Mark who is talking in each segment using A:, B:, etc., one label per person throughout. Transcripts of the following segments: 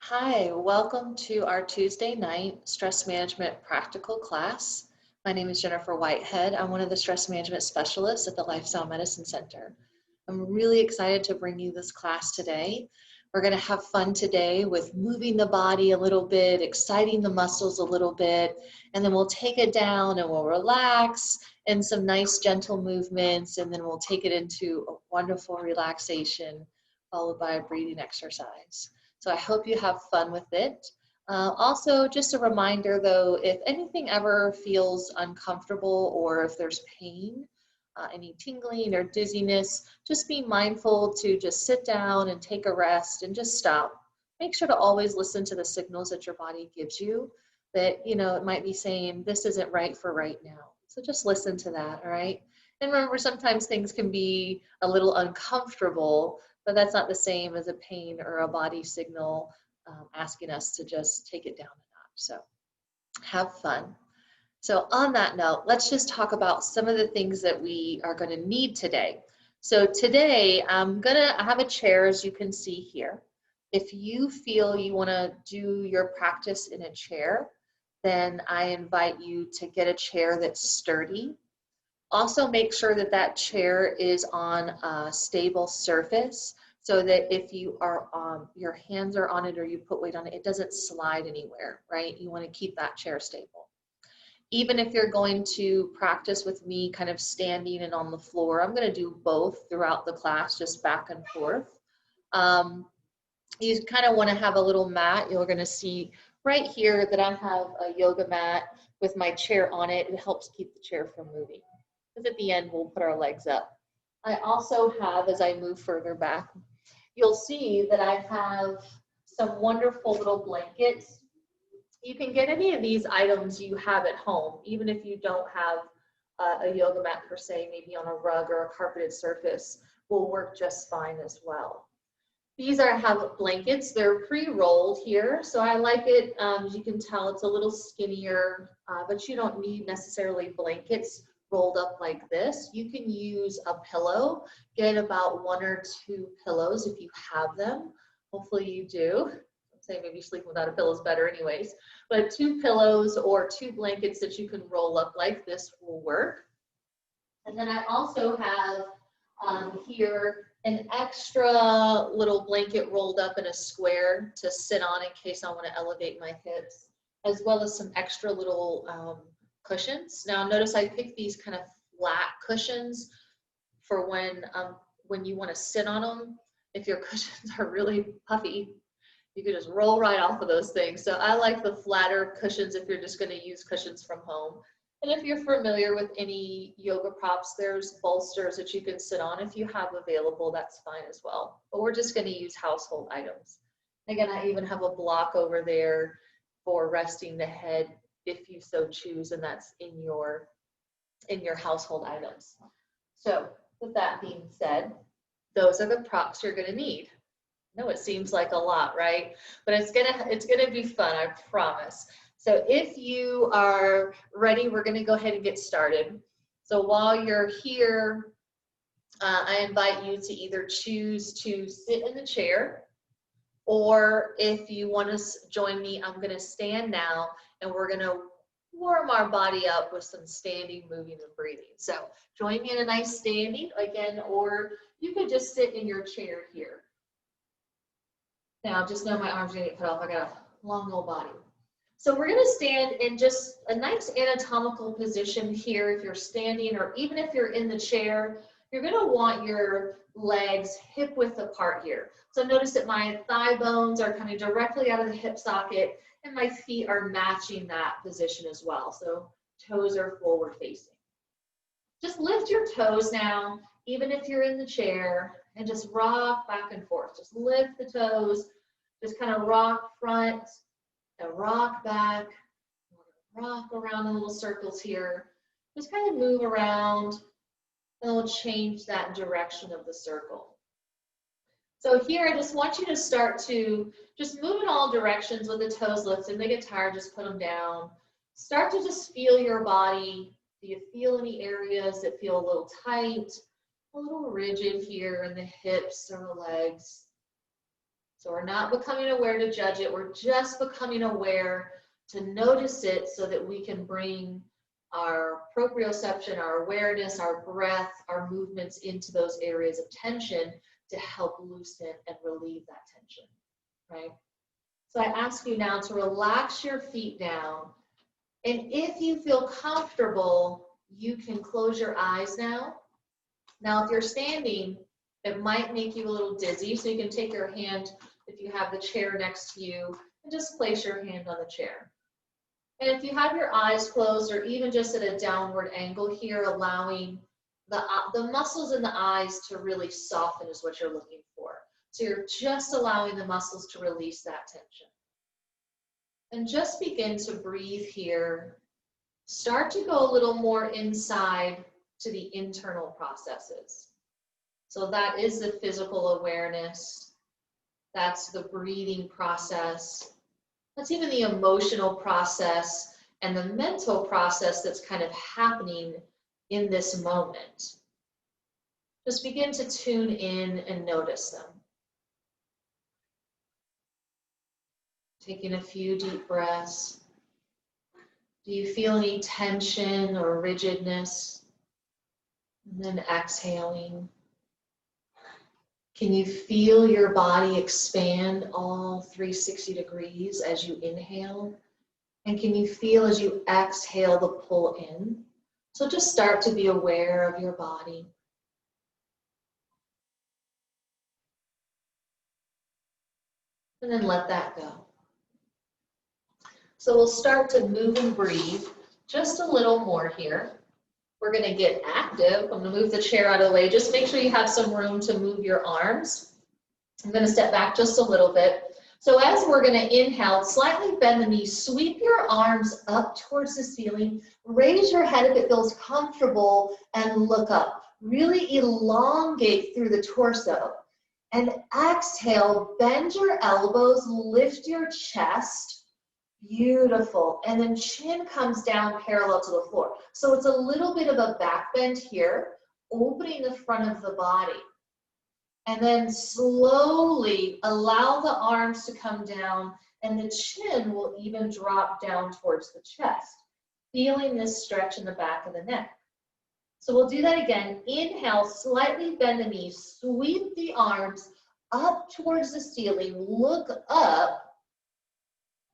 A: Hi, welcome to our Tuesday night stress management practical class. My name is Jennifer Whitehead. I'm one of the stress management specialists at the Lifestyle Medicine Center. I'm really excited to bring you this class today. We're going to have fun today with moving the body a little bit, exciting the muscles a little bit, and then we'll take it down and we'll relax and some nice gentle movements, and then we'll take it into a wonderful relaxation followed by a breathing exercise. So I hope you have fun with it. Also, just a reminder though, if anything ever feels uncomfortable or if there's pain, any tingling or dizziness, just be mindful to just sit down and take a rest and just stop. Make sure to always listen to the signals that your body gives you that, it might be saying, this isn't right for right now. So just listen to that, all right? And remember, sometimes things can be a little uncomfortable, but that's not the same as a pain or a body signal asking us to just take it down a notch. So have fun. So on that note, let's just talk about some of the things that we are going to need today. So today I have a chair, as you can see here. If you feel you want to do your practice in a chair, then I invite you to get a chair that's sturdy. Also make sure that that chair is on a stable surface so that if you are your hands are on it or you put weight on it, it doesn't slide anywhere, right? You want to keep that chair stable. Even if you're going to practice with me kind of standing and on the floor, I'm going to do both throughout the class, just back and forth. You kind of want to have a little mat. You're going to see right here that I have a yoga mat with my chair on it. It helps keep the chair from moving. Because at the end, we'll put our legs up. I also have, as I move further back, you'll see that I have some wonderful little blankets. You can get any of these items you have at home, even if you don't have a yoga mat per se, maybe on a rug or a carpeted surface, will work just fine as well. These have blankets. They're pre-rolled here, so I like it. As you can tell, it's a little skinnier, but you don't need necessarily blankets rolled up like this. You can use a pillow. Get about 1 or 2 pillows if you have them. Hopefully you do. I'd say maybe sleeping without a pillow is better anyways. But 2 pillows or 2 blankets that you can roll up like this will work. And then I also have here an extra little blanket rolled up in a square to sit on in case I want to elevate my hips, as well as some extra little cushions. Now notice I picked these kind of flat cushions for when you want to sit on them. If your cushions are really puffy, you could just roll right off of those things. So I like the flatter cushions if you're just going to use cushions from home. And if you're familiar with any yoga props, there's bolsters that you can sit on. If you have available, that's fine as well. But we're just going to use household items. Again, I even have a block over there for resting the head if you so choose, and that's in your household items. So with that being said, those are the props you're going to need. I know it seems like a lot, right? But it's gonna be fun, I promise. So if you are ready, we're going to go ahead and get started. So while you're here, I invite you to either choose to sit in the chair, or if you want to join me, I'm going to stand now and we're going to warm our body up with some standing, moving, and breathing. So join me in a nice standing again, or you could just sit in your chair here. Now, just know my arms are going to get cut off. I got a long old body. So we're going to stand in just a nice anatomical position here. If you're standing or even if you're in the chair, you're going to want your legs hip width apart here. So notice that my thigh bones are coming directly out of the hip socket and my feet are matching that position as well. So toes are forward facing. Just lift your toes now, even if you're in the chair, and just rock back and forth. Just lift the toes, just kind of rock front, and rock back, rock around in little circles here. Just kind of move around, and we'll change that direction of the circle. So here, I just want you to start to just move in all directions with the toes lifted. If they get tired, just put them down. Start to just feel your body. Do you feel any areas that feel a little tight, a little rigid here in the hips or the legs? So we're not becoming aware to judge it. We're just becoming aware to notice it so that we can bring our proprioception, our awareness, our breath, our movements into those areas of tension to help loosen and relieve that tension, right? So I ask you now to relax your feet down. And if you feel comfortable, you can close your eyes now. Now, if you're standing, it might make you a little dizzy, so you can take your hand, if you have the chair next to you, and just place your hand on the chair. And if you have your eyes closed or even just at a downward angle here, allowing the muscles in the eyes to really soften is what you're looking for. So you're just allowing the muscles to release that tension. And just begin to breathe here. Start to go a little more inside to the internal processes. So that is the physical awareness. That's the breathing process. That's even the emotional process and the mental process that's kind of happening in this moment. Just begin to tune in and notice them. Taking a few deep breaths. Do you feel any tension or rigidness? And then exhaling. Can you feel your body expand all 360 degrees as you inhale? And can you feel as you exhale the pull in? So just start to be aware of your body. And then let that go. So we'll start to move and breathe just a little more here. We're going to get active. I'm going to move the chair out of the way. Just make sure you have some room to move your arms. I'm going to step back just a little bit. So as we're going to inhale, slightly bend the knees, sweep your arms up towards the ceiling, raise your head if it feels comfortable, and look up. Really elongate through the torso. And exhale, bend your elbows, lift your chest. Beautiful. And then chin comes down parallel to the floor. So it's a little bit of a back bend here, opening the front of the body. And then slowly allow the arms to come down, and the chin will even drop down towards the chest, feeling this stretch in the back of the neck. So we'll do that again. Inhale, slightly bend the knees, sweep the arms up towards the ceiling, look up.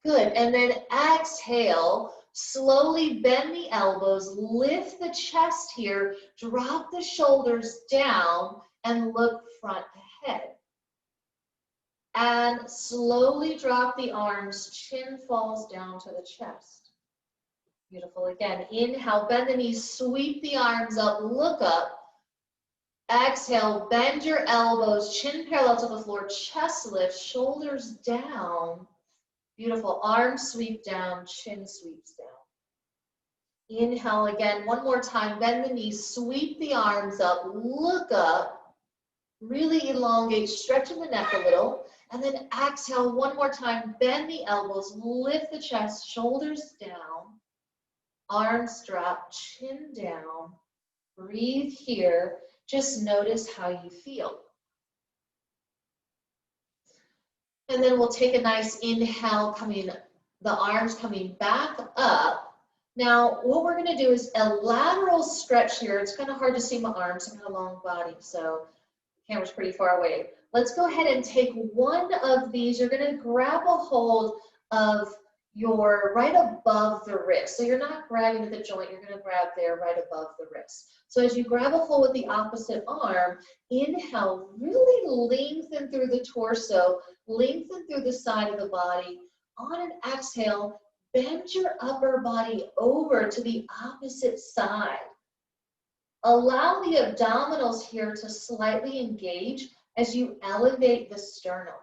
A: Good, and then exhale, slowly bend the elbows, lift the chest here, drop the shoulders down, and look front ahead. And slowly drop the arms, chin falls down to the chest. Beautiful, again, inhale, bend the knees, sweep the arms up, look up. Exhale, bend your elbows, chin parallel to the floor, chest lift, shoulders down. Beautiful, arms sweep down, chin sweeps down. Inhale again, one more time, bend the knees, sweep the arms up, look up, really elongate, stretching the neck a little, and then exhale one more time, bend the elbows, lift the chest, shoulders down, arms drop, chin down, breathe here, just notice how you feel. And then we'll take a nice inhale, the arms coming back up. Now, what we're gonna do is a lateral stretch here. It's kind of hard to see my arms, I got a long body, so the camera's pretty far away. Let's go ahead and take one of these. You're gonna grab a hold of your right above the wrist. So you're not grabbing at the joint, you're gonna grab there right above the wrist. So as you grab a hold with the opposite arm, inhale, really lengthen through the torso, lengthen through the side of the body. On an exhale, bend your upper body over to the opposite side. Allow the abdominals here to slightly engage as you elevate the sternum.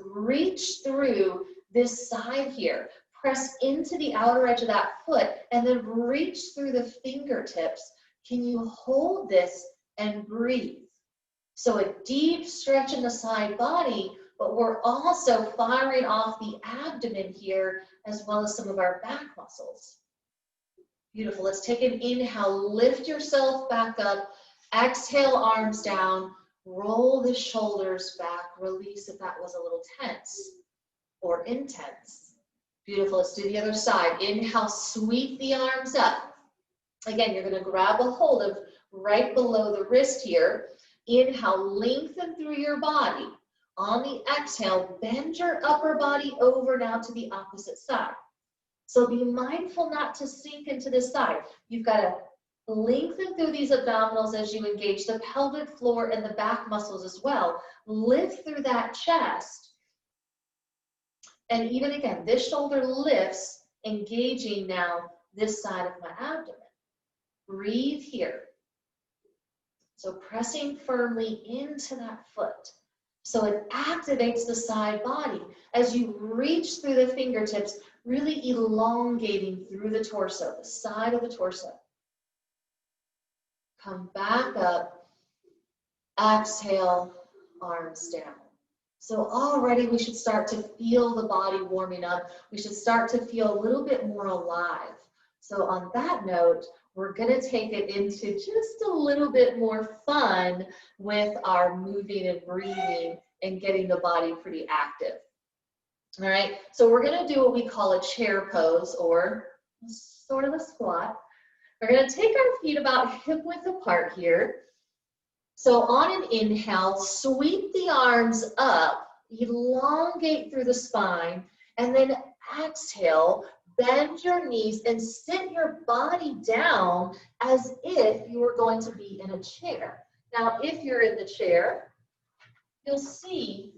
A: Reach through this side here. Press into the outer edge of that foot and then reach through the fingertips. Can you hold this and breathe? So a deep stretch in the side body, but we're also firing off the abdomen here as well as some of our back muscles. Beautiful. Let's take an inhale. Lift yourself back up. Exhale, arms down. Roll the shoulders back. release if that was a little tense or intense. Beautiful. Let's do the other side. Inhale, sweep the arms up. Again, you're going to grab a hold of right below the wrist here. Inhale, lengthen through your body. On the exhale, bend your upper body over now to the opposite side. So be mindful not to sink into this side. You've got to lengthen through these abdominals as you engage the pelvic floor and the back muscles as well. Lift through that chest. And even again, this shoulder lifts, engaging now this side of my abdomen. Breathe here. So pressing firmly into that foot. So it activates the side body as you reach through the fingertips, really elongating through the torso, the side of the torso. Come back up, exhale, arms down. So already we should start to feel the body warming up. We should start to feel a little bit more alive. So on that note, we're going to take it into just a little bit more fun with our moving and breathing and getting the body pretty active. All right, so we're going to do what we call a chair pose, or sort of a squat. We're going to take our feet about hip width apart here. So on an inhale, sweep the arms up, elongate through the spine, and then exhale, bend your knees and sit your body down as if you were going to be in a chair. Now, if you're in the chair, you'll see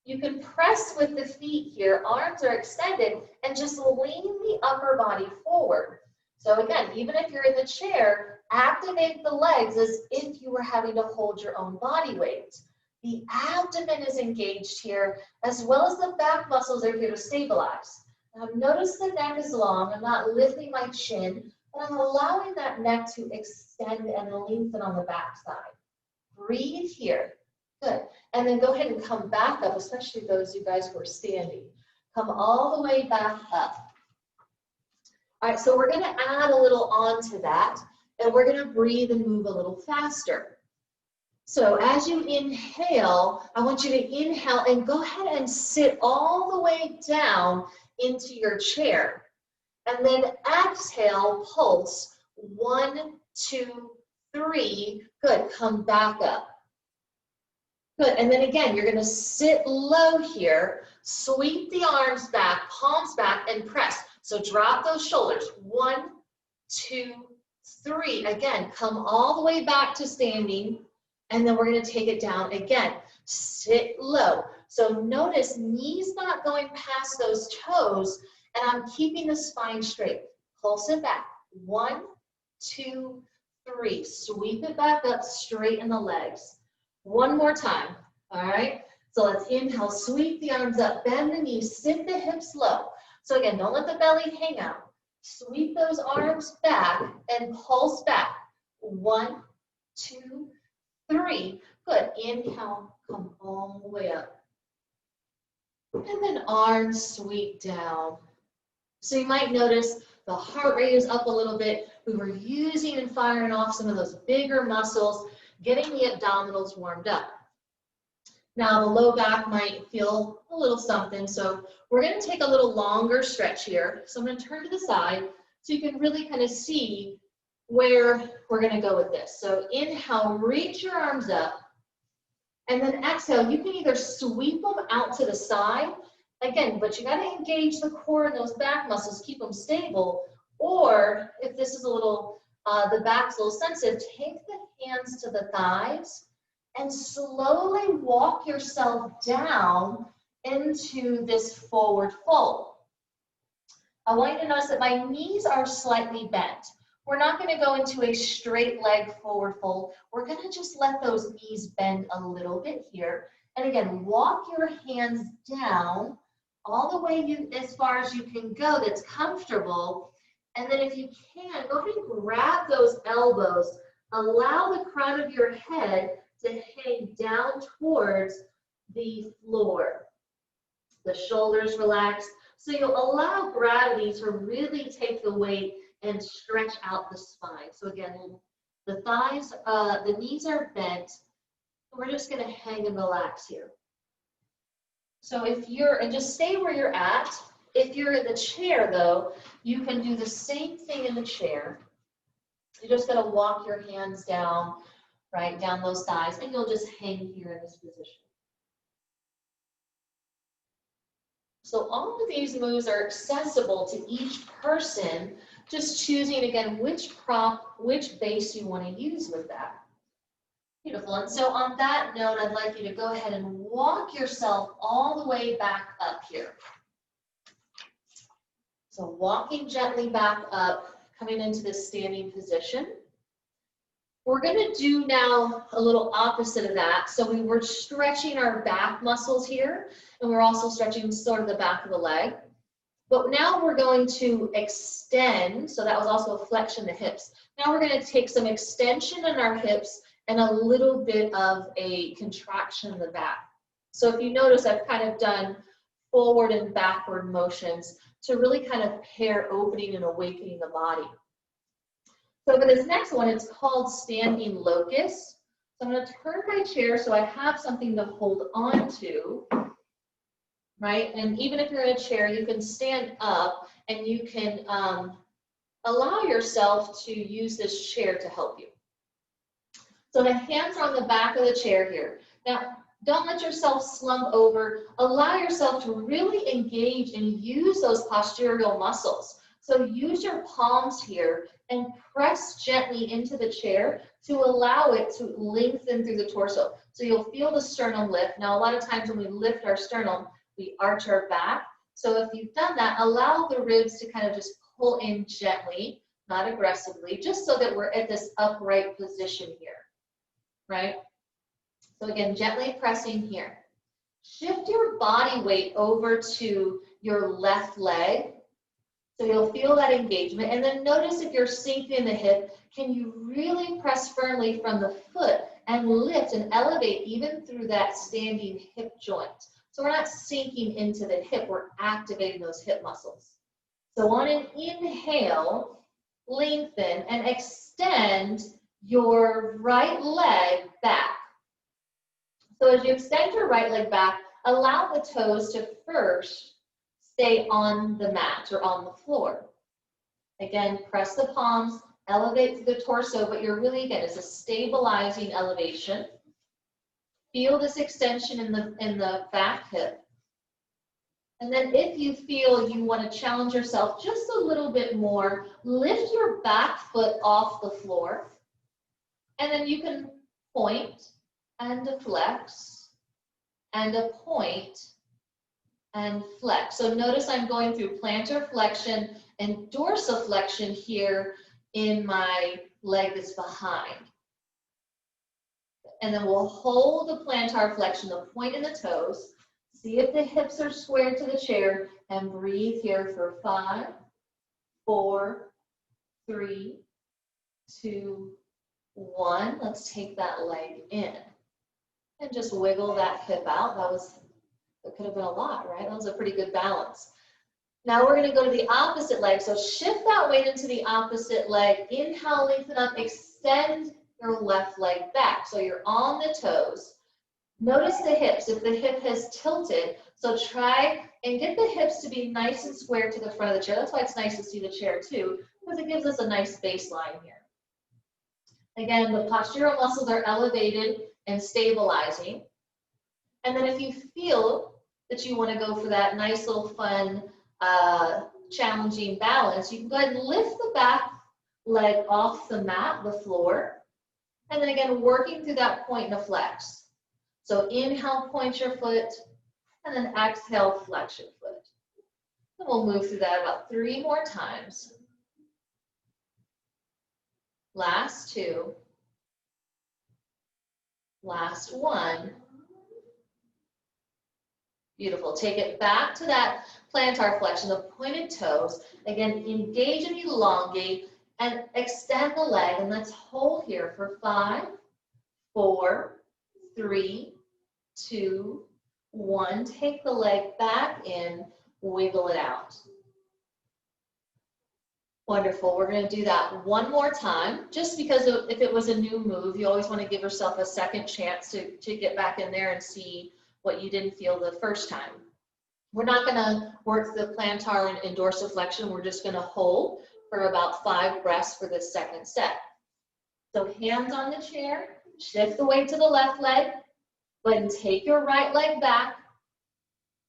A: you can press with the feet here, arms are extended, and just lean the upper body forward. So again, even if you're in the chair, activate the legs as if you were having to hold your own body weight. The abdomen is engaged here, as well as the back muscles are here to stabilize. Now notice the neck is long. I'm not lifting my chin, but I'm allowing that neck to extend and lengthen on the back side. Breathe here. Good. And then go ahead and come back up, especially those of you guys who are standing. Come all the way back up. All right, so we're going to add a little on to that, and we're going to breathe and move a little faster. So as you inhale, I want you to inhale and go ahead and sit all the way down into your chair. And then exhale, pulse, 1, 2, 3. Good, come back up. Good, and then again, you're gonna sit low here, sweep the arms back, palms back, and press. So drop those shoulders, 1, 2, 3. Again, come all the way back to standing, and then we're gonna take it down again. Sit low. So notice knees not going past those toes, and I'm keeping the spine straight. Pulse it back, 1, 2, 3. Sweep it back up, straighten the legs. One more time, all right? So let's inhale, sweep the arms up, bend the knees, sit the hips low. So again, don't let the belly hang out. Sweep those arms back and pulse back. 1, 2, 3. Good, inhale, come all the way up. And then arms sweep down. So you might notice the heart rate is up a little bit. We were using and firing off some of those bigger muscles, getting the abdominals warmed up. Now the low back might feel a little something, so we're going to take a little longer stretch here. So I'm going to turn to the side so you can really kind of see where we're going to go with this. So inhale, reach your arms up, and then exhale. You can either sweep them out to the side, again, but you got to engage the core and those back muscles, keep them stable, or if this is a little, the back's a little sensitive, take the hands to the thighs and slowly walk yourself down into this forward fold. I want you to notice that my knees are slightly bent. We're not going to go into a straight leg forward fold. We're going to just let those knees bend a little bit here. And again, walk your hands down all the way as far as you can go that's comfortable. And then if you can, go ahead and grab those elbows. Allow the crown of your head to hang down towards the floor. The shoulders relaxed. So you'll allow gravity to really take the weight and stretch out the spine. So again, the thighs, the knees are bent. We're just going to hang and relax here. So if you're, and just stay where you're at. If you're in the chair though, you can do the same thing in the chair. You're just gonna walk your hands down, right, down those thighs, and you'll just hang here in this position. So all of these moves are accessible to each person, just choosing again which prop, which base you want to use with that. Beautiful. And so on that note, I'd like you to go ahead and walk yourself all the way back up here. So walking gently back up, coming into this standing position. We're going to do now a little opposite of that. So we were stretching our back muscles here, and we're also stretching sort of the back of the leg. But now we're going to extend, so that was also a flexion in the hips. Now we're going to take some extension in our hips and a little bit of a contraction in the back. So if you notice, I've kind of done forward and backward motions to really kind of pair opening and awakening the body. So for this next one, it's called standing locust. So I'm going to turn my chair so I have something to hold on to, right? And even if you're in a chair, you can stand up and you can allow yourself to use this chair to help you. So the hands are on the back of the chair here. Now, don't let yourself slump over. Allow yourself to really engage and use those postural muscles. So use your palms here and press gently into the chair to allow it to lengthen through the torso. So you'll feel the sternum lift. Now, a lot of times when we lift our sternum, we arch our back. So if you've done that, allow the ribs to kind of just pull in gently, not aggressively, just so that we're at this upright position here, right? So again, gently pressing here. Shift your body weight over to your left leg. So you'll feel that engagement, and then notice if you're sinking in the hip, can you really press firmly from the foot and lift and elevate even through that standing hip joint. So we're not sinking into the hip, we're activating those hip muscles. So on an inhale, lengthen and extend your right leg back. So as you extend your right leg back, allow the toes to first stay on the mat or on the floor. Again, press the palms, elevate through the torso, but you're really, again, it's a stabilizing elevation. Feel this extension in the back hip. And then if you feel you want to challenge yourself just a little bit more, lift your back foot off the floor. And then you can point and flex and a point and flex. So notice I'm going through plantar flexion and dorsiflexion here in my leg that's behind. And then we'll hold the plantar flexion, the point in the toes. See if the hips are squared to the chair, and breathe here for 5, 4, 3, 2, 1. Let's take that leg in and just wiggle that hip out. That could have been a lot, right? That was a pretty good balance. Now we're going to go to the opposite leg. So shift that weight into the opposite leg. Inhale, lengthen up, extend your left leg back. So you're on the toes. Notice the hips, if the hip has tilted. So try and get the hips to be nice and square to the front of the chair. That's why it's nice to see the chair too, because it gives us a nice baseline here. Again, the postural muscles are elevated and stabilizing. And then if you feel that you want to go for that nice little fun, challenging balance, you can go ahead and lift the back leg off the mat, the floor. And then again, working through that point in a flex. So inhale, point your foot, and then exhale, flex your foot. And we'll move through that about 3 more times. Last 2. Last 1. Beautiful. Take it back to that plantar flexion, the pointed toes. Again, engage and elongate and extend the leg. And let's hold here for 5, 4, 3, 2, 1. Take the leg back in, wiggle it out. Wonderful. We're going to do that 1 more time, just because if it was a new move, you always want to give yourself a second chance to get back in there and see what you didn't feel the first time. We're not gonna work the plantar and dorsiflexion. We're just gonna hold for about 5 breaths for this second set. So hands on the chair, shift the weight to the left leg, go ahead and take your right leg back.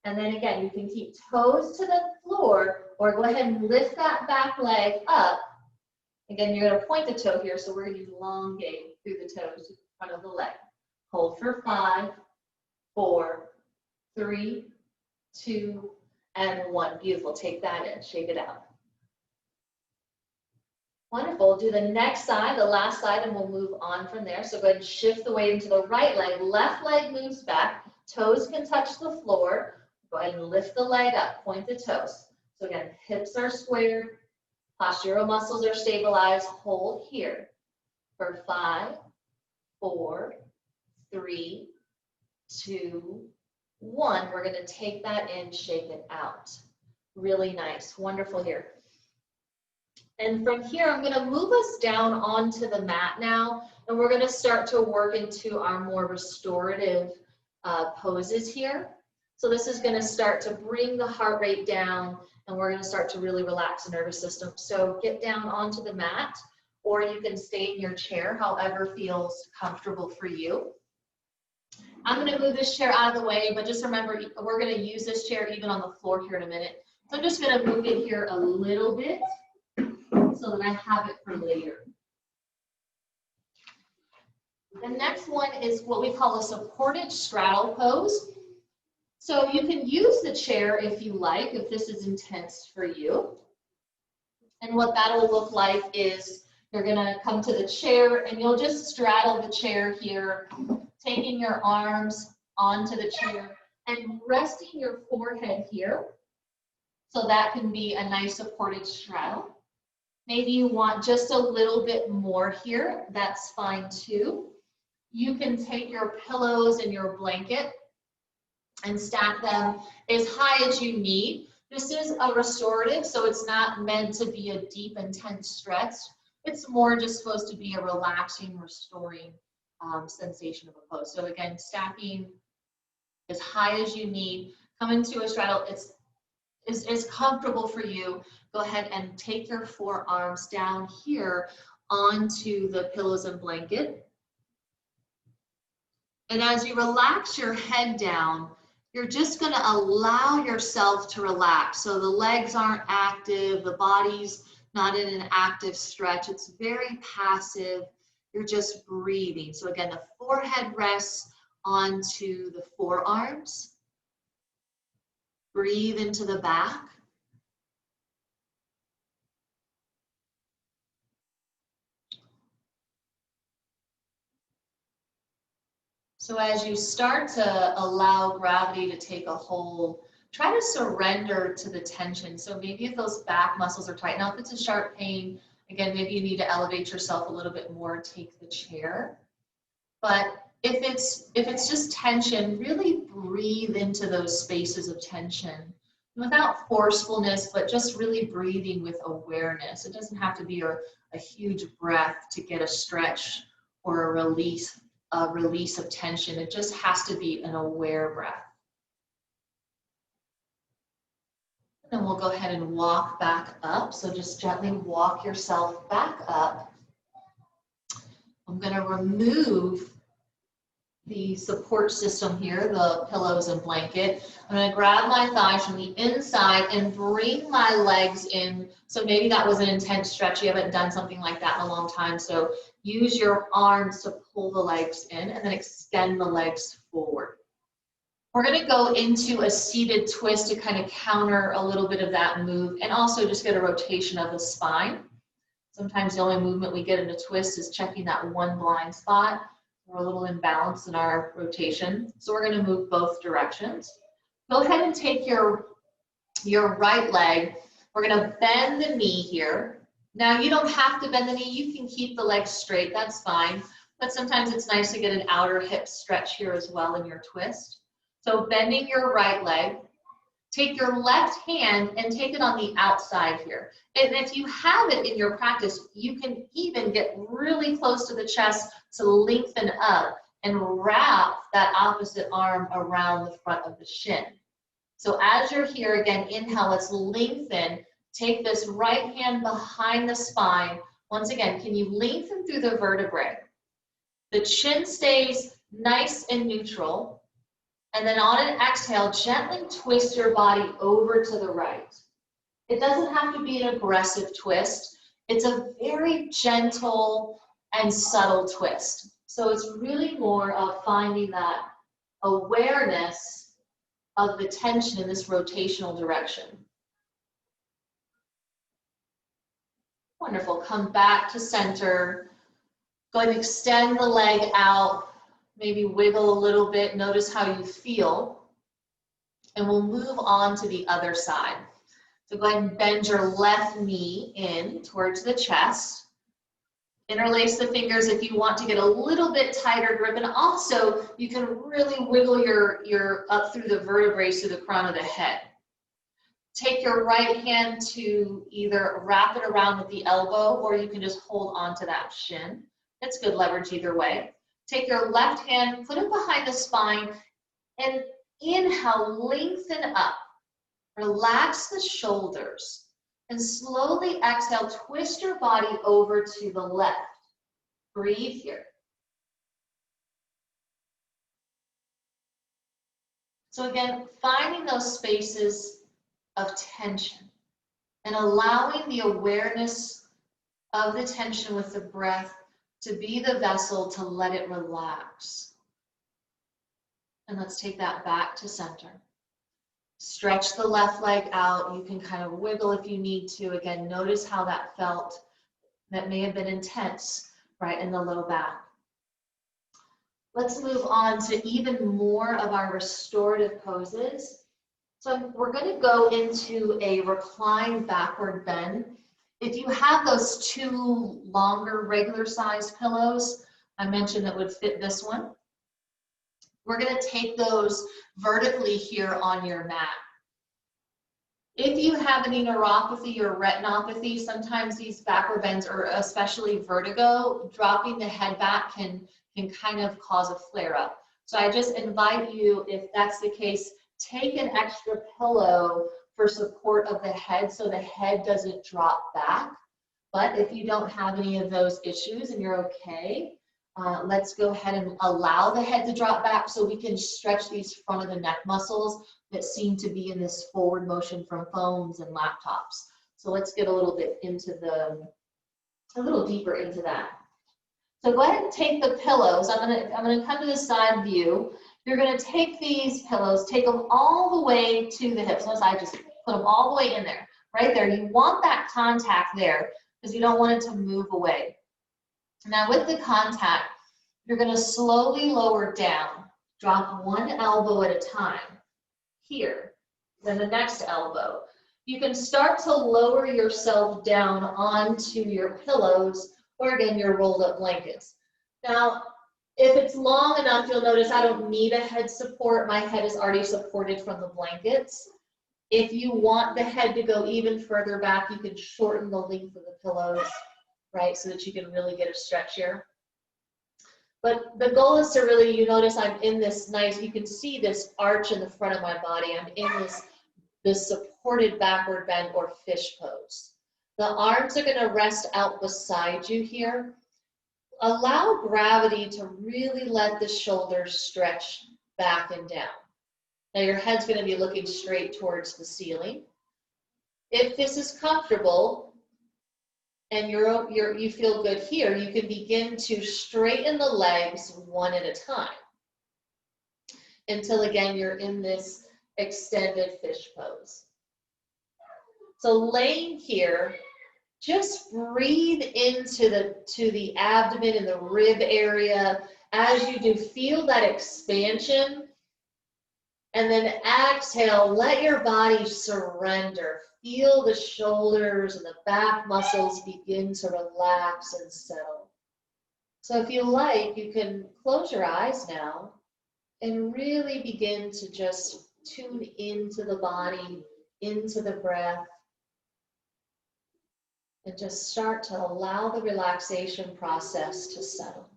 A: And then again, you can keep toes to the floor or go ahead and lift that back leg up. Again, you're gonna point the toe here, so we're gonna elongate through the toes in front of the leg. Hold for 5, 4, 3, 2, and 1. Beautiful, take that in, shake it out. Wonderful, do the next side, the last side, and we'll move on from there. So go ahead and shift the weight into the right leg, left leg moves back, toes can touch the floor. Go ahead and lift the leg up, point the toes. So again, hips are squared, postural muscles are stabilized, hold here for 5, 4, 3, 2, 1. We're gonna take that in, shake it out. Really nice, wonderful here. And from here, I'm gonna move us down onto the mat now, and we're gonna start to work into our more restorative poses here. So this is gonna start to bring the heart rate down, and we're gonna start to really relax the nervous system. So get down onto the mat, or you can stay in your chair, however feels comfortable for you. I'm gonna move this chair out of the way, but just remember, we're gonna use this chair even on the floor here in a minute. So I'm just gonna move it here a little bit so that I have it for later. The next one is what we call a supported straddle pose. So you can use the chair if you like, if this is intense for you. And what that'll look like is you're gonna come to the chair and you'll just straddle the chair here, taking your arms onto the chair and resting your forehead here. So that can be a nice supported straddle. Maybe you want just a little bit more here, that's fine too. You can take your pillows and your blanket and stack them as high as you need. This is a restorative, so it's not meant to be a deep, intense stretch. It's more just supposed to be a relaxing, restoring sensation of a pose. So again, stacking as high as you need. Come into a straddle, it's comfortable for you. Go ahead and take your forearms down here onto the pillows and blanket. And as you relax your head down, you're just going to allow yourself to relax. So the legs aren't active, the body's not in an active stretch. It's very passive. You're just breathing. So again, the forehead rests onto the forearms. Breathe into the back. So as you start to allow gravity to take a hold, try to surrender to the tension. So maybe if those back muscles are tight, now if it's a sharp pain, again, maybe you need to elevate yourself a little bit more, take the chair. But if it's just tension, really breathe into those spaces of tension without forcefulness, but just really breathing with awareness. It doesn't have to be a huge breath to get a stretch or a release of tension. It just has to be an aware breath. And then we'll go ahead and walk back up. So just gently walk yourself back up. I'm going to remove the support system here, the pillows and blanket. I'm going to grab my thighs from the inside and bring my legs in. So maybe that was an intense stretch. You haven't done something like that in a long time. So use your arms to pull the legs in and then extend the legs forward. We're going to go into a seated twist to kind of counter a little bit of that move and also just get a rotation of the spine. Sometimes the only movement we get in a twist is checking that one blind spot. We're a little imbalanced in our rotation. So we're going to move both directions. Go ahead and take your right leg. We're going to bend the knee here. Now you don't have to bend the knee. You can keep the legs straight. That's fine. But sometimes it's nice to get an outer hip stretch here as well in your twist. So bending your right leg. Take your left hand and take it on the outside here. And if you have it in your practice, you can even get really close to the chest to lengthen up and wrap that opposite arm around the front of the shin. So as you're here, again, inhale, let's lengthen. Take this right hand behind the spine. Once again, can you lengthen through the vertebrae? The chin stays nice and neutral. And then on an exhale, gently twist your body over to the right. It doesn't have to be an aggressive twist. It's a very gentle and subtle twist. So it's really more of finding that awareness of the tension in this rotational direction. Wonderful. Come back to center. Go ahead and extend the leg out. Maybe wiggle a little bit. Notice how you feel. And we'll move on to the other side. So go ahead and bend your left knee in towards the chest. Interlace the fingers if you want to get a little bit tighter grip. And also, you can really wiggle your up through the vertebrae to the crown of the head. Take your right hand to either wrap it around with the elbow, or you can just hold onto that shin. It's good leverage either way. Take your left hand, put it behind the spine, and inhale, lengthen up. Relax the shoulders. And slowly exhale, twist your body over to the left. Breathe here. So again, finding those spaces of tension and allowing the awareness of the tension with the breath to be the vessel to let it relax. And let's take that back to center. Stretch the left leg out. You can kind of wiggle if you need to. Again, notice how that felt. That may have been intense, right, in the low back. Let's move on to even more of our restorative poses. So we're going to go into a reclined backward bend. If you have those two longer regular sized pillows, I mentioned that would fit this one. We're going to take those vertically here on your mat. If you have any neuropathy or retinopathy, sometimes these backward bends, or especially vertigo, dropping the head back can kind of cause a flare-up. So I just invite you, if that's the case, take an extra pillow for support of the head so the head doesn't drop back. But if you don't have any of those issues and you're okay, let's go ahead and allow the head to drop back so we can stretch these front of the neck muscles that seem to be in this forward motion from phones and laptops. So let's get a little bit into a little deeper into that. So go ahead and take the pillows. I'm gonna come to the side view. You're gonna take these pillows, take them all the way to the hips. Notice I just put them all the way in there, right there. You want that contact there because you don't want it to move away. Now with the contact, you're going to slowly lower down. Drop one elbow at a time. Here, then the next elbow. You can start to lower yourself down onto your pillows or again your rolled up blankets. Now, if it's long enough, you'll notice I don't need a head support. My head is already supported from the blankets. If you want the head to go even further back, you can shorten the length of the pillows, right, so that you can really get a stretch here. But the goal is to really, you notice I'm in this nice, you can see this arch in the front of my body. I'm in this supported backward bend or fish pose. The arms are going to rest out beside you here. Allow gravity to really let the shoulders stretch back and down. Now your head's going to be looking straight towards the ceiling. If this is comfortable and you feel good here, you can begin to straighten the legs one at a time until again you're in this extended fish pose. So laying here, just breathe into the abdomen and the rib area. As you do, feel that expansion. And then exhale, let your body surrender. Feel the shoulders and the back muscles begin to relax and settle. So if you like, you can close your eyes now and really begin to just tune into the body, into the breath, and just start to allow the relaxation process to settle.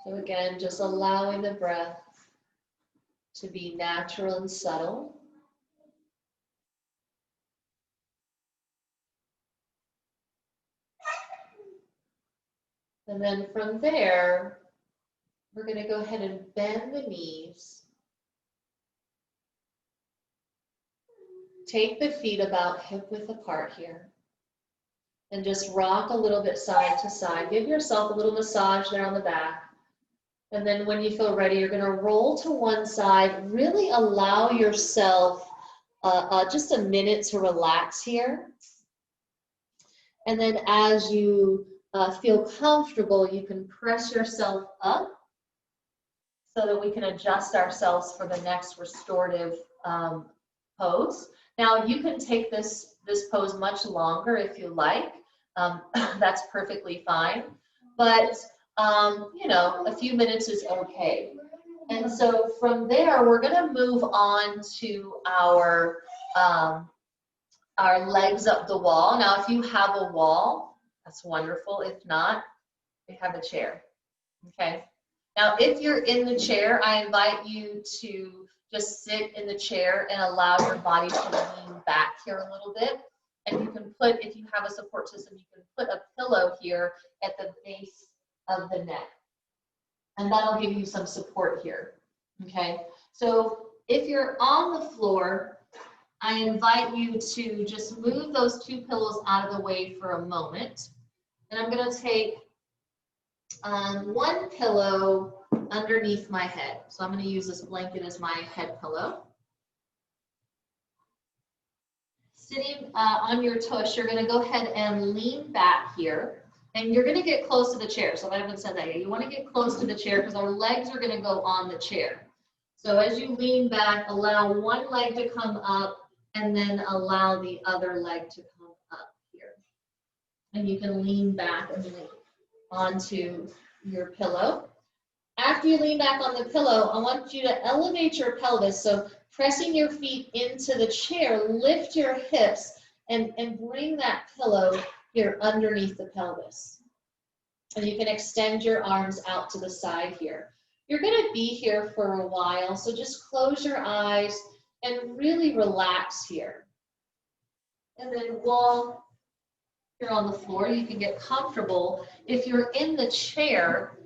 A: So again, just allowing the breath to be natural and subtle. And then from there, we're going to go ahead and bend the knees. Take the feet about hip width apart here. And just rock a little bit side to side. Give yourself a little massage there on the back. And then when you feel ready, you're going to roll to one side. Really allow yourself just a minute to relax here. And then as you feel comfortable, you can press yourself up so that we can adjust ourselves for the next restorative pose. Now, you can take this pose much longer if you like. That's perfectly fine. But, you know, a few minutes is okay. And so from there, we're going to move on to our legs up the wall. Now, if you have a wall, that's wonderful. If not, we have a chair. Okay. Now, if you're in the chair, I invite you to just sit in the chair and allow your body to lean back here a little bit. And you can put, if you have a support system, you can put a pillow here at the base of the neck. And that'll give you some support here. Okay. So if you're on the floor, I invite you to just move those two pillows out of the way for a moment. And I'm going to take one pillow underneath my head. So I'm going to use this blanket as my head pillow. Sitting on your tush, you're going to go ahead and lean back here. And you're going to get close to the chair. So I haven't said that yet. You want to get close to the chair because our legs are going to go on the chair. So as you lean back, allow one leg to come up and then allow the other leg to come up here. And you can lean back and lean onto your pillow. After you lean back on the pillow, I want you to elevate your pelvis. So pressing your feet into the chair, lift your hips and bring that pillow here underneath the pelvis. And you can extend your arms out to the side here. You're going to be here for a while, so just close your eyes and really relax here. And then while you're on the floor, you can get comfortable. If you're in the chair,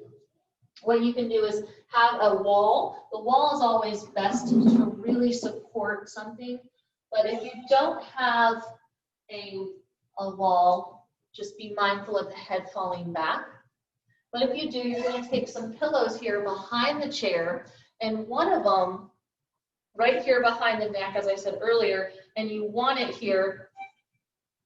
A: what you can do is have a wall. The wall is always best to really support something. But if you don't have a wall, just be mindful of the head falling back. But if you do, you're going to take some pillows here behind the chair, and one of them right here behind the neck, as I said earlier, and you want it here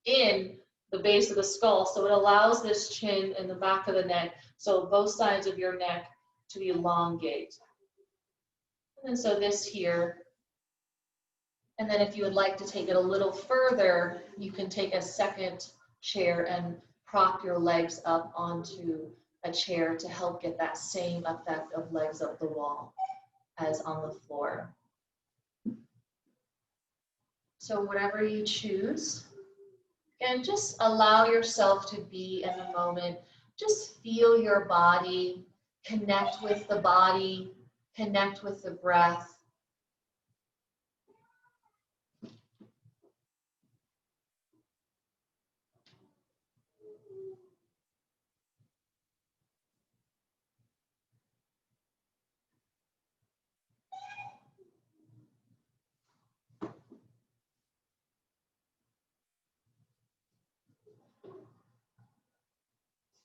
A: in the base of the skull, so it allows this chin and the back of the neck, so both sides of your neck to elongate. And so this here, and then if you would like to take it a little further, you can take a second chair and prop your legs up onto a chair to help get that same effect of legs up the wall as on the floor. So whatever you choose, and just allow yourself to be in the moment. Just feel your body, connect with the body, connect with the breath.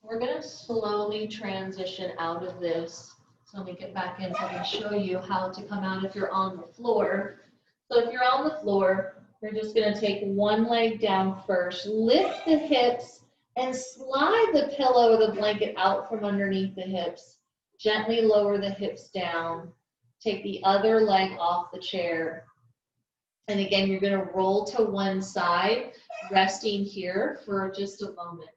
A: We're going to slowly transition out of this. So let me get back in so I can show you how to come out if you're on the floor. So if you're on the floor, you're just going to take one leg down first, lift the hips, and slide the pillow or the blanket out from underneath the hips. Gently lower the hips down. Take the other leg off the chair. And again, you're going to roll to one side, resting here for just a moment.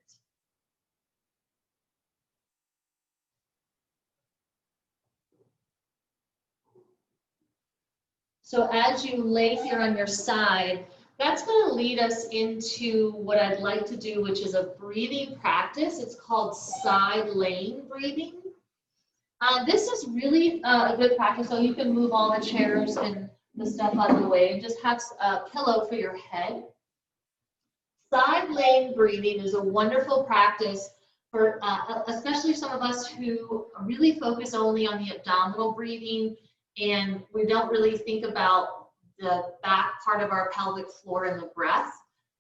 A: So as you lay here on your side, that's going to lead us into what I'd like to do, which is a breathing practice. It's called side laying breathing. This is really a good practice, so you can move all the chairs and the stuff out of the way and just have a pillow for your head. Side laying breathing is a wonderful practice for especially some of us who really focus only on the abdominal breathing, and we don't really think about the back part of our pelvic floor and the breath,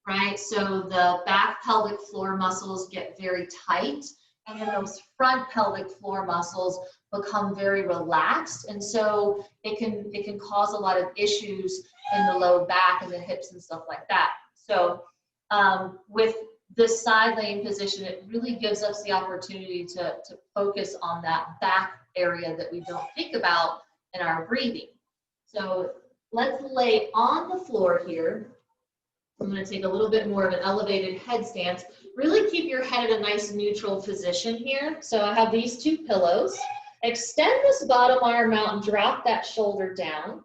A: right? So the back pelvic floor muscles get very tight, and then those front pelvic floor muscles become very relaxed, and so it can cause a lot of issues in the low back and the hips and stuff like that. So with this side laying position, it really gives us the opportunity to focus on that back area that we don't think about in our breathing. So let's lay on the floor here. I'm going to take a little bit more of an elevated head stance. Really keep your head at a nice neutral position here. So I have these two pillows. Extend this bottom arm out and drop that shoulder down.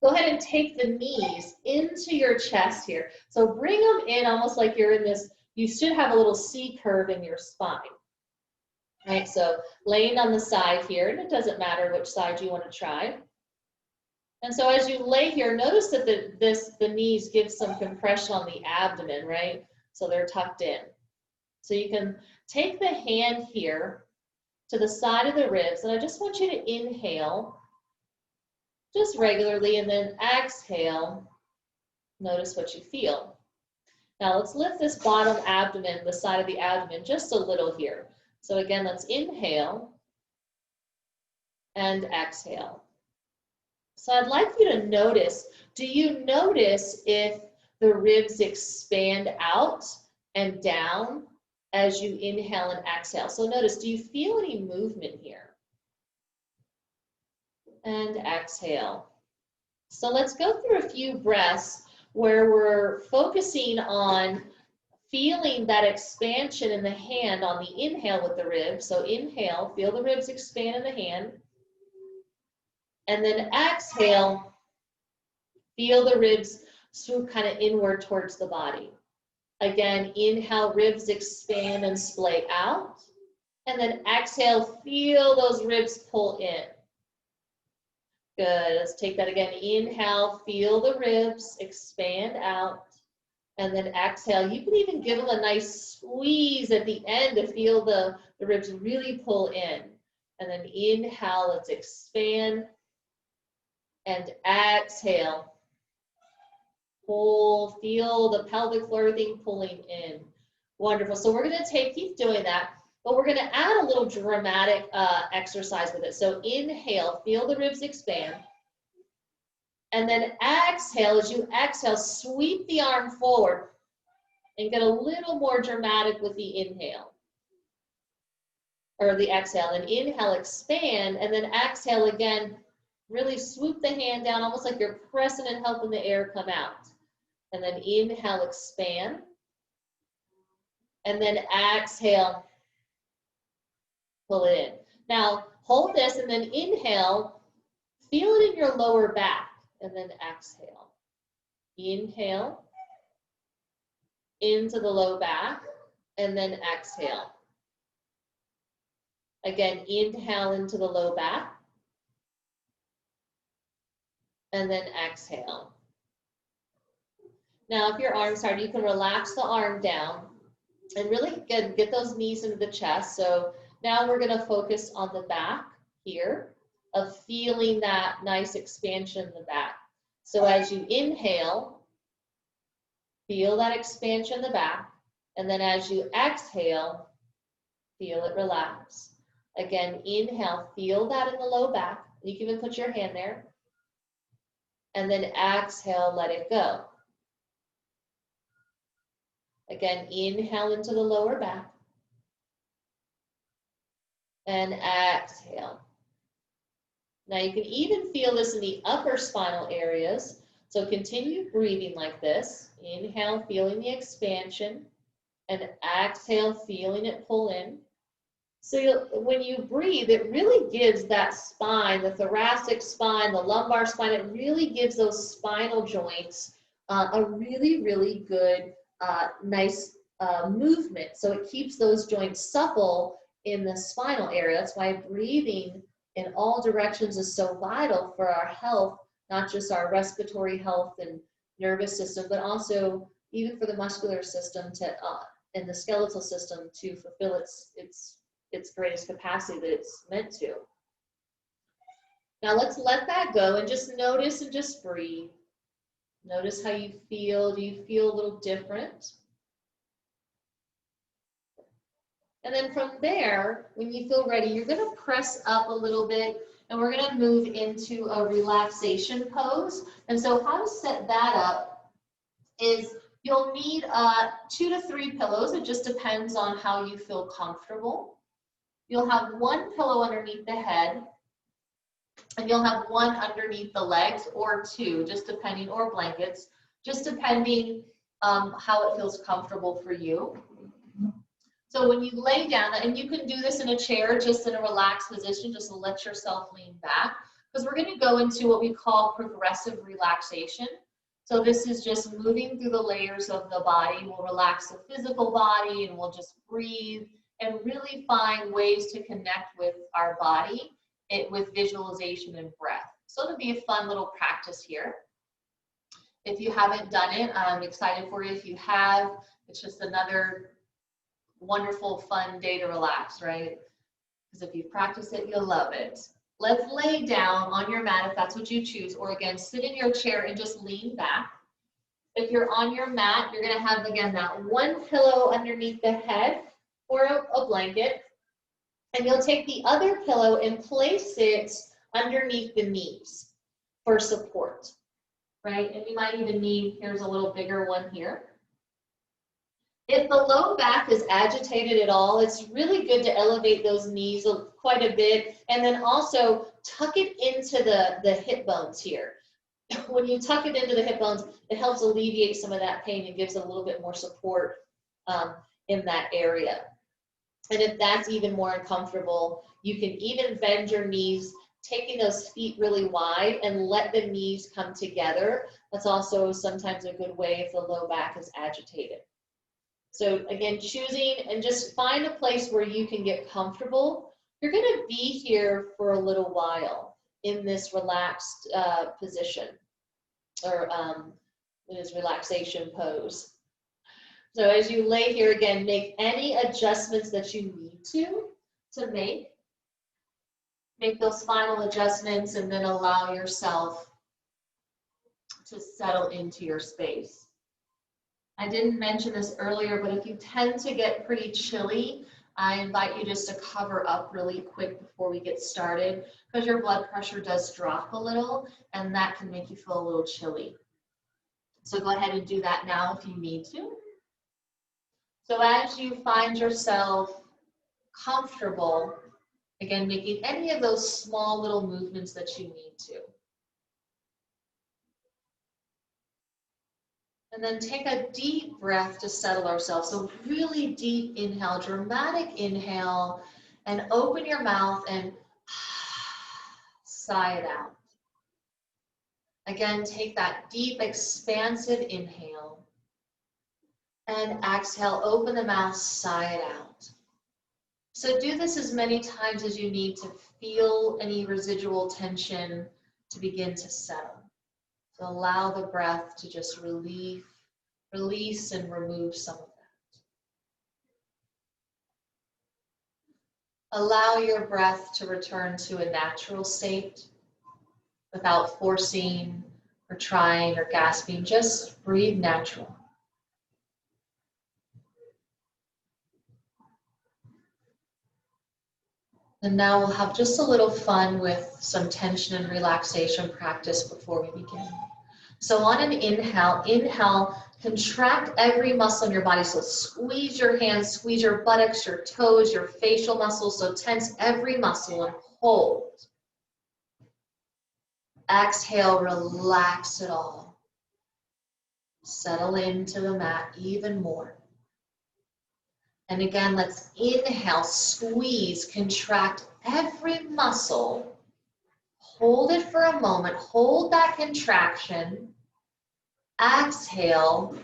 A: Go ahead and take the knees into your chest here. So bring them in almost like you're in this, you should have a little C curve in your spine. Right, so laying on the side here, and it doesn't matter which side you want to try. And so as you lay here, notice that the knees give some compression on the abdomen, right? So they're tucked in. So you can take the hand here to the side of the ribs, and I just want you to inhale just regularly, and then exhale. Notice what you feel. Now let's lift this bottom abdomen, the side of the abdomen, just a little here. So again, let's inhale and exhale. So I'd like you to notice, do you notice if the ribs expand out and down as you inhale and exhale? So notice, do you feel any movement here? And exhale. So let's go through a few breaths where we're focusing on feeling that expansion in the hand on the inhale with the ribs. So inhale, feel the ribs expand in the hand. And then exhale, feel the ribs swoop kind of inward towards the body. Again, inhale, ribs expand and splay out. And then exhale, feel those ribs pull in. Good, let's take that again. Inhale, feel the ribs expand out. And then exhale, you can even give them a nice squeeze at the end to feel the ribs really pull in. And then inhale, let's expand. And exhale, pull, feel the pelvic floor, everything pulling in. Wonderful. So we're going to keep doing that, but we're going to add a little dramatic exercise with it. So inhale, feel the ribs expand. And then exhale, as you exhale, sweep the arm forward and get a little more dramatic with the inhale. Or the exhale. And inhale, expand, and then exhale again. Really swoop the hand down, almost like you're pressing and helping the air come out. And then inhale, expand. And then exhale, pull it in. Now, hold this and then inhale, feel it in your lower back. And then exhale. Inhale into the low back. And then exhale. Again, inhale into the low back. And then exhale. Now, if your arm's tired, you can relax the arm down and really get those knees into the chest. So now we're going to focus on the back here of feeling that nice expansion in the back. So as you inhale, feel that expansion in the back. And then as you exhale, feel it relax. Again, inhale, feel that in the low back. You can even put your hand there. And then exhale, let it go. Again, inhale into the lower back. And exhale. Now you can even feel this in the upper spinal areas. So continue breathing like this. Inhale, feeling the expansion. And exhale, feeling it pull in. So when you breathe, it really gives that spine, the thoracic spine, the lumbar spine, it really gives those spinal joints a really, really good, nice movement. So it keeps those joints supple in the spinal area. That's why breathing in all directions is so vital for our health, not just our respiratory health and nervous system, but also even for the muscular system to and the skeletal system to fulfill its greatest capacity that it's meant to. Now let's let that go and just notice and just breathe. Notice how you feel. Do you feel a little different? And then from there, when you feel ready, you're going to press up a little bit, and we're going to move into a relaxation pose. And so how to set that up is you'll need 2 to 3 pillows. It just depends on how you feel comfortable. You'll have 1 pillow underneath the head, and you'll have 1 underneath the legs, or 2, just depending, or blankets, just depending how it feels comfortable for you. So when you lay down, and you can do this in a chair, just in a relaxed position, just to let yourself lean back, because we're going to go into what we call progressive relaxation. So this is just moving through the layers of the body. We'll relax the physical body, and we'll just breathe and really find ways to connect with our body with visualization and breath. So it'll be a fun little practice here. If you haven't done it, I'm excited for you. If you have, it's just another wonderful, fun day to relax, right? Because if you practice it, you'll love it. Let's lay down on your mat if that's what you choose, or again, sit in your chair and just lean back. If you're on your mat, you're going to have, again, that 1 pillow underneath the head or a blanket, and you'll take the other pillow and place it underneath the knees for support, right? And you might even need, here's a little bigger one here. If the low back is agitated at all, it's really good to elevate those knees quite a bit, and then also tuck it into the hip bones here. When you tuck it into the hip bones, it helps alleviate some of that pain and gives a little bit more support in that area. And if that's even more uncomfortable, you can even bend your knees, taking those feet really wide, and let the knees come together. That's also sometimes a good way if the low back is agitated. So again, choosing, and just find a place where you can get comfortable. You're going to be here for a little while in this relaxed position, or in this relaxation pose. So as you lay here, again, make any adjustments that you need to make. Make those final adjustments, and then allow yourself to settle into your space. I didn't mention this earlier, but if you tend to get pretty chilly, I invite you just to cover up really quick before we get started, because your blood pressure does drop a little, and that can make you feel a little chilly. So go ahead and do that now if you need to. So as you find yourself comfortable, again, making any of those small little movements that you need to. And then take a deep breath to settle ourselves. So really deep inhale, dramatic inhale, and open your mouth and sigh it out. Again, take that deep, expansive inhale. And exhale, open the mouth, sigh it out. So do this as many times as you need to feel any residual tension to begin to settle. So allow the breath to just release and remove some of that. Allow your breath to return to a natural state without forcing or trying or gasping. Just breathe natural. And now we'll have just a little fun with some tension and relaxation practice before we begin. So on an inhale, contract every muscle in your body. So squeeze your hands, squeeze your buttocks, your toes, your facial muscles. So tense every muscle and hold. Exhale, relax it all. Settle into the mat even more. And again, let's inhale, squeeze, contract every muscle. Hold it for a moment, hold that contraction. Exhale,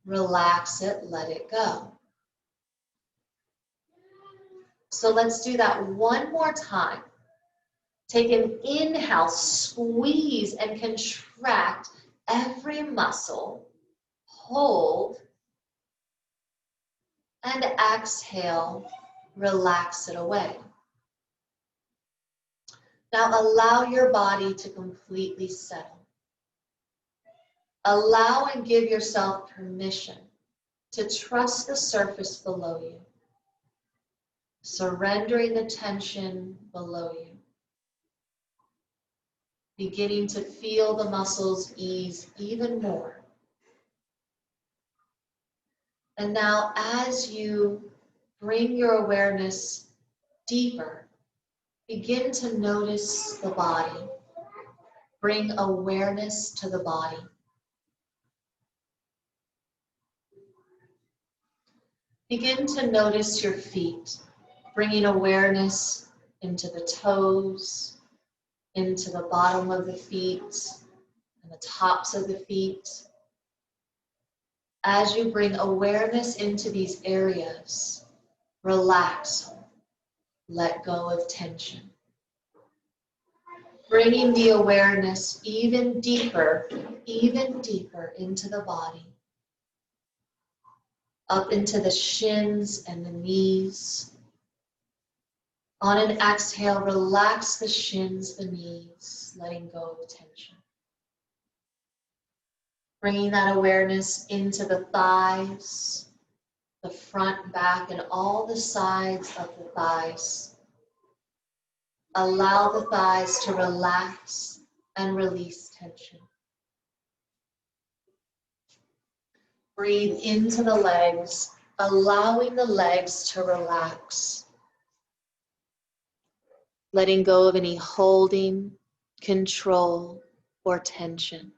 A: relax it, let it go. So let's do that one more time. Take an inhale, squeeze and contract every muscle. Hold. And exhale, relax it away. Now allow your body to completely settle. Allow and give yourself permission to trust the surface below you, surrendering the tension below you, beginning to feel the muscles ease even more. And now as you bring your awareness deeper, begin to notice the body. Bring awareness to the body. Begin to notice your feet, bringing awareness into the toes, into the bottom of the feet, and the tops of the feet. As you bring awareness into these areas, relax, let go of tension. Bringing the awareness even deeper into the body. Up into the shins and the knees. On an exhale, relax the shins, the knees, letting go of tension. Bringing that awareness into the thighs, the front, back, and all the sides of the thighs. Allow the thighs to relax and release tension. Breathe into the legs, allowing the legs to relax. Letting go of any holding, control, or tension.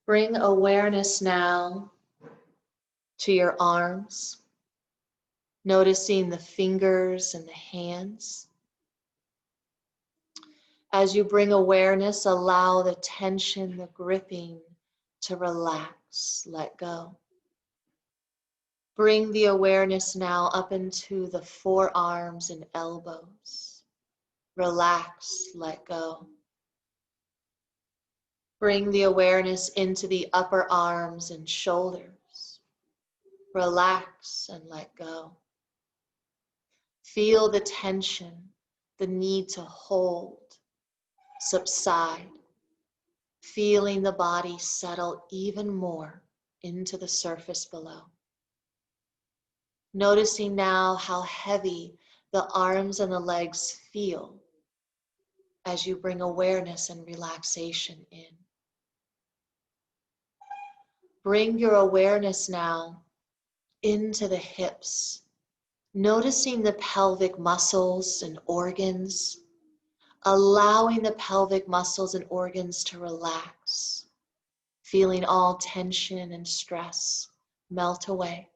A: Bring awareness now to your arms, noticing the fingers and the hands. As you bring awareness, allow the tension, the gripping to relax, let go. Bring the awareness now up into the forearms and elbows. Relax, let go. Bring the awareness into the upper arms and shoulders. Relax and let go. Feel the tension, the need to hold, subside. Feeling the body settle even more into the surface below. Noticing now how heavy the arms and the legs feel as you bring awareness and relaxation in. Bring your awareness now into the hips, noticing the pelvic muscles and organs, allowing the pelvic muscles and organs to relax, feeling all tension and stress melt away.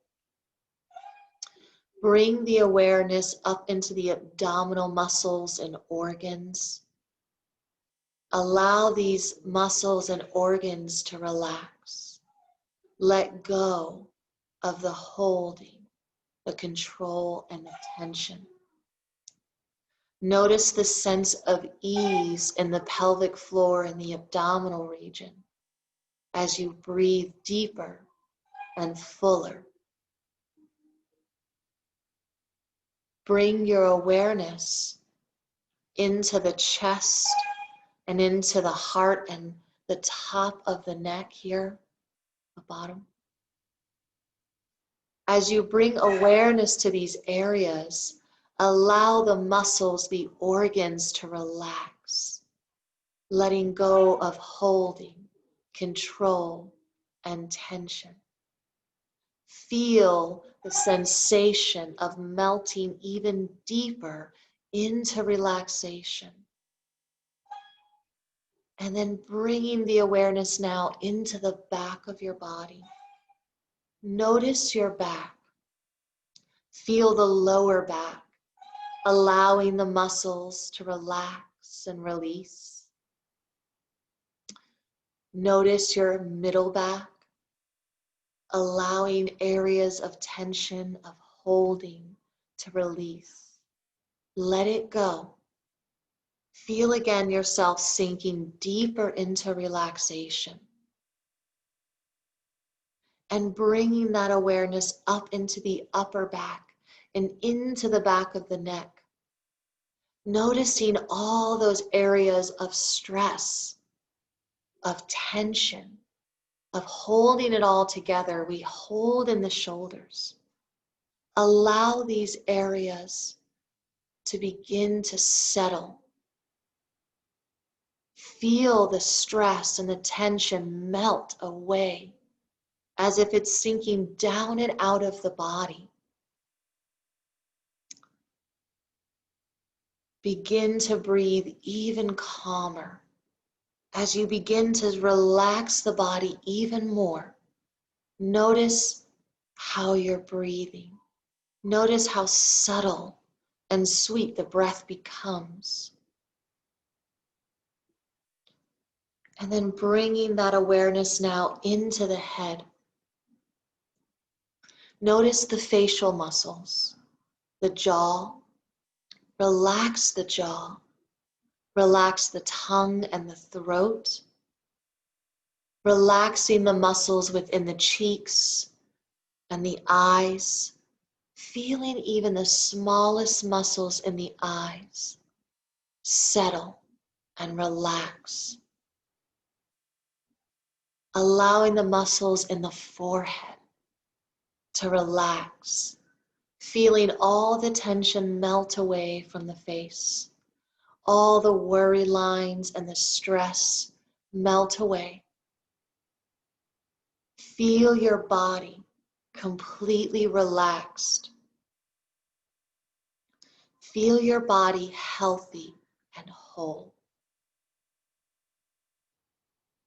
A: Bring the awareness up into the abdominal muscles and organs. Allow these muscles and organs to relax. Let go of the holding, the control, and the tension. Notice the sense of ease in the pelvic floor and the abdominal region as you breathe deeper and fuller. Bring your awareness into the chest and into the heart and the top of the neck here, the bottom. As you bring awareness to these areas, allow the muscles, the organs to relax, letting go of holding, control, and tension. Feel the sensation of melting even deeper into relaxation. And then bringing the awareness now into the back of your body. Notice your back. Feel the lower back, allowing the muscles to relax and release. Notice your middle back, allowing areas of tension, of holding, to release. Let it go. Feel again yourself sinking deeper into relaxation. And bringing that awareness up into the upper back and into the back of the neck. Noticing all those areas of stress, of tension, of holding it all together. We hold in the shoulders. Allow these areas to begin to settle. Feel the stress and the tension melt away as if it's sinking down and out of the body. Begin to breathe even calmer as you begin to relax the body even more. Notice how you're breathing. Notice how subtle and sweet the breath becomes. And then bringing that awareness now into the head. Notice the facial muscles, the jaw. Relax the jaw. Relax the tongue and the throat. Relaxing the muscles within the cheeks and the eyes. Feeling even the smallest muscles in the eyes settle and relax. Allowing the muscles in the forehead to relax. Feeling all the tension melt away from the face. All the worry lines and the stress melt away. Feel your body completely relaxed. Feel your body healthy and whole.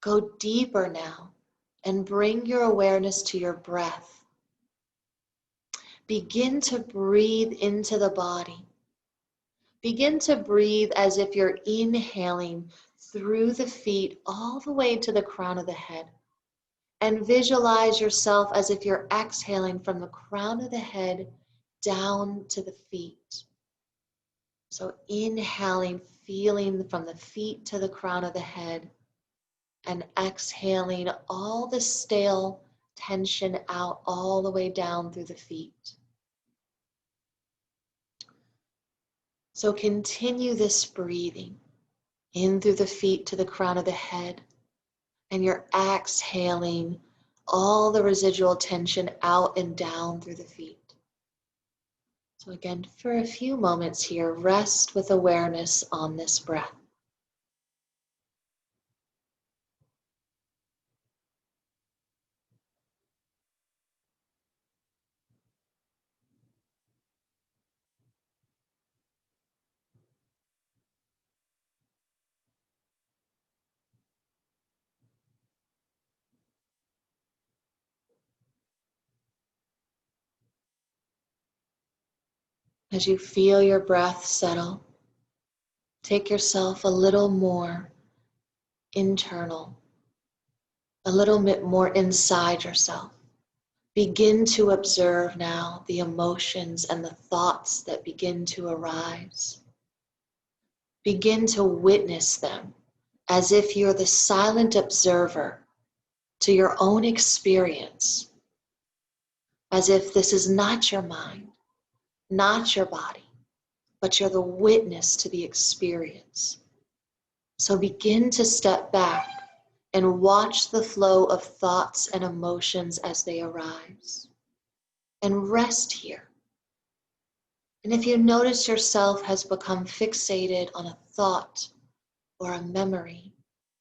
A: Go deeper now and bring your awareness to your breath. Begin to breathe into the body. Begin to breathe as if you're inhaling through the feet all the way to the crown of the head. And visualize yourself as if you're exhaling from the crown of the head down to the feet. So inhaling, feeling from the feet to the crown of the head, and exhaling all the stale tension out all the way down through the feet. So continue this breathing in through the feet to the crown of the head, and you're exhaling all the residual tension out and down through the feet. So again, for a few moments here, rest with awareness on this breath. As you feel your breath settle, take yourself a little more internal, a little bit more inside yourself. Begin to observe now the emotions and the thoughts that begin to arise. Begin to witness them as if you're the silent observer to your own experience, as if this is not your mind, not your body, but you're the witness to the experience. So begin to step back and watch the flow of thoughts and emotions as they arise. And rest here. And if you notice yourself has become fixated on a thought or a memory,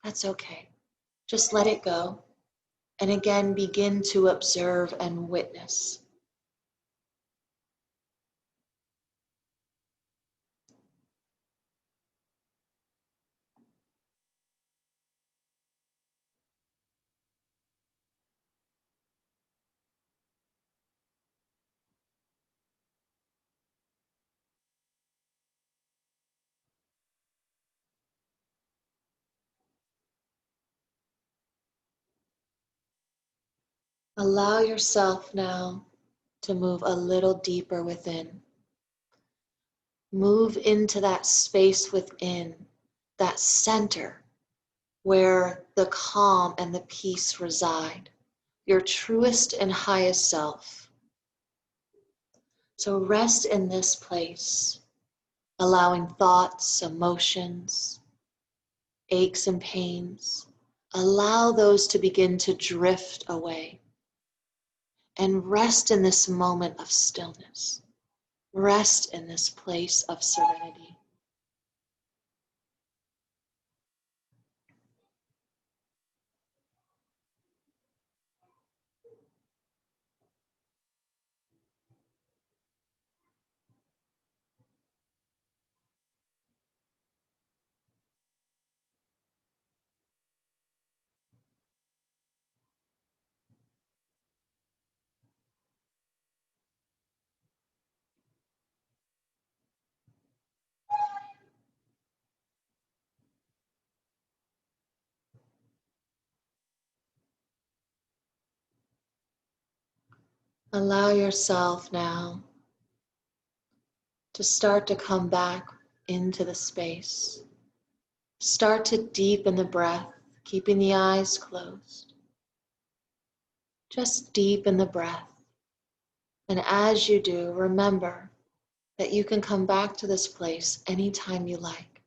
A: that's okay. Just let it go. And again, begin to observe and witness. Allow yourself now to move a little deeper within. Move into that space within, that center where the calm and the peace reside, your truest and highest self. So rest in this place, allowing thoughts, emotions, aches and pains, allow those to begin to drift away. And rest in this moment of stillness. Rest in this place of serenity. Allow yourself now to start to come back into the space. Start to deepen the breath, keeping the eyes closed. Just deepen the breath. And as you do, remember that you can come back to this place anytime you like.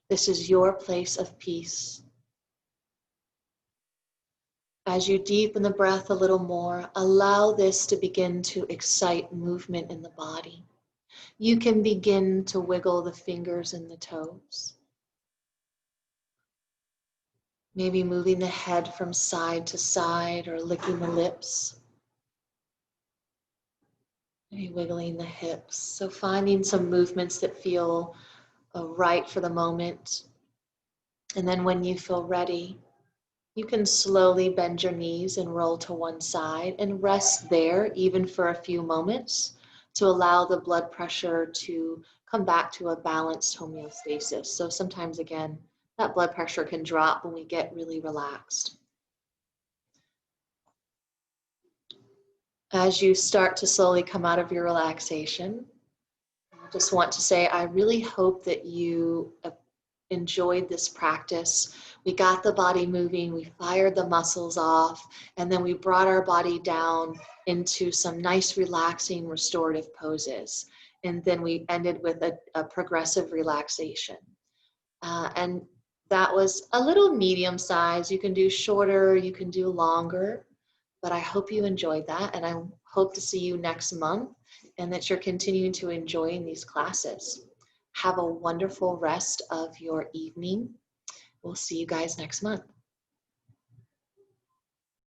A: This is your place of peace. As you deepen the breath a little more, allow this to begin to excite movement in the body. You can begin to wiggle the fingers and the toes. Maybe moving the head from side to side or licking the lips. Maybe wiggling the hips. So finding some movements that feel right for the moment. And then when you feel ready, you can slowly bend your knees and roll to one side and rest there even for a few moments to allow the blood pressure to come back to a balanced homeostasis. So sometimes, again, that blood pressure can drop when we get really relaxed. As you start to slowly come out of your relaxation, I just want to say I really hope that you enjoyed this practice. We got the body moving, we fired the muscles off, and then we brought our body down into some nice, relaxing, restorative poses. And then we ended with a progressive relaxation. And that was a little medium size. You can do shorter, you can do longer, but I hope you enjoyed that. And I hope to see you next month and that you're continuing to enjoy these classes. Have a wonderful rest of your evening. We'll see you guys next month.